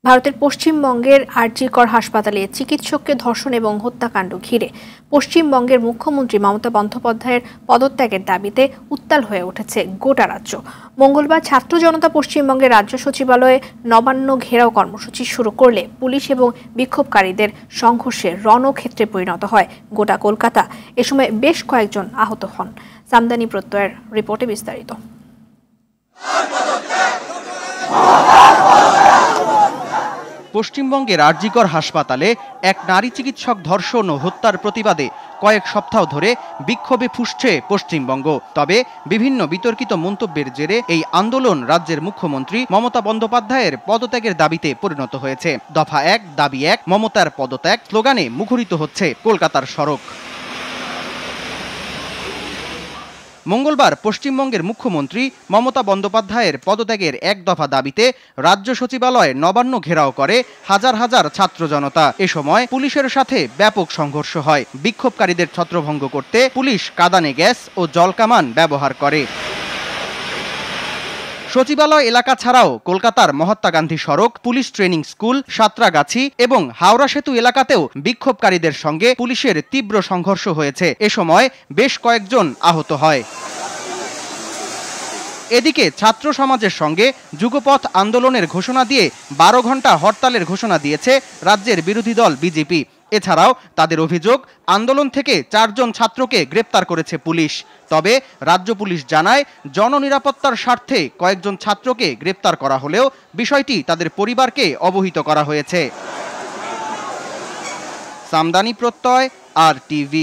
ভারতের পশ্চিমবঙ্গের আরজিকর হাসপাতালে চিকিৎসককে ধর্ষণ এবং হত্যাকাণ্ড ঘিরে পশ্চিমবঙ্গের মুখ্যমন্ত্রী মমতা বন্দ্যোপাধ্যায়ের পদত্যাগের দাবিতে উত্তাল হয়ে উঠেছে গোটা রাজ্য। মঙ্গলবার ছাত্র জনতা পশ্চিমবঙ্গের রাজ্য সচিবালয়ে নবান্ন ঘেরাও কর্মসূচি শুরু করলে পুলিশ এবং বিক্ষোভকারীদের সংঘর্ষে রণক্ষেত্রে পরিণত হয় গোটা কলকাতা। এ সময় বেশ কয়েকজন আহত হন। সামদানি প্রত্যয়ের রিপোর্টে বিস্তারিত। পশ্চিমবঙ্গের আরজিকর হাসপাতালে এক নারী চিকিৎসক ধর্ষণ ও হত্যার প্রতিবাদে কয়েক সপ্তাহ ধরে বিক্ষোভে ফুঁসছে পশ্চিমবঙ্গ। তবে বিভিন্ন বিতর্কিত মন্তব্যের জেরে এই আন্দোলন রাজ্যের মুখ্যমন্ত্রী মমতা বন্দ্যোপাধ্যায়ের পদত্যাগের দাবিতে পরিণত হয়েছে। দফা ১ দাবি ১ মমতার পদত্যাগ স্লোগানে মুখরিত হচ্ছে কলকাতার সড়ক। মঙ্গলবার পশ্চিমবঙ্গের মুখ্যমন্ত্রী মমতা বন্দ্যোপাধ্যায়ের পদত্যাগের এক দফা দাবিতে রাজ্য সচিবালয়ে নবান্ন ঘেরাও করে হাজার হাজার ছাত্র জনতা। এ সময় পুলিশের সাথে ব্যাপক সংঘর্ষ হয়। বিক্ষোভকারীদের ছত্রভঙ্গ করতে পুলিশ কাঁদানে গ্যাস ও জলকামান ব্যবহার করে। সচিবালয় এলাকা ছাড়াও কলকাতার মহাত্মা গান্ধী সড়ক, পুলিশ ট্রেনিং স্কুল, সাঁতরাগাছি এবং হাওড়া সেতু এলাকাতেও বিক্ষোভকারীদের সঙ্গে পুলিশের তীব্র সংঘর্ষ হয়েছে। এ সময় বেশ কয়েকজন আহত হয়। এদিকে ছাত্র সমাজের সঙ্গে যুগপথ আন্দোলনের ঘোষণা দিয়ে ১২ ঘন্টা হরতালের ঘোষণা দিয়েছে রাজ্যের বিরোধী দল বিজেপি। এছাড়াও তাদের অভিযোগ, আন্দোলন থেকে ৪ জন ছাত্রকে গ্রেপ্তার করেছে পুলিশ। তবে রাজ্য পুলিশ জানায়, জননিরাপত্তার স্বার্থে কয়েকজন ছাত্রকে গ্রেপ্তার করা হলেও বিষয়টি তাদের পরিবারকে অবহিত করা হয়েছে। সামদানি প্রত্যয়, RTV।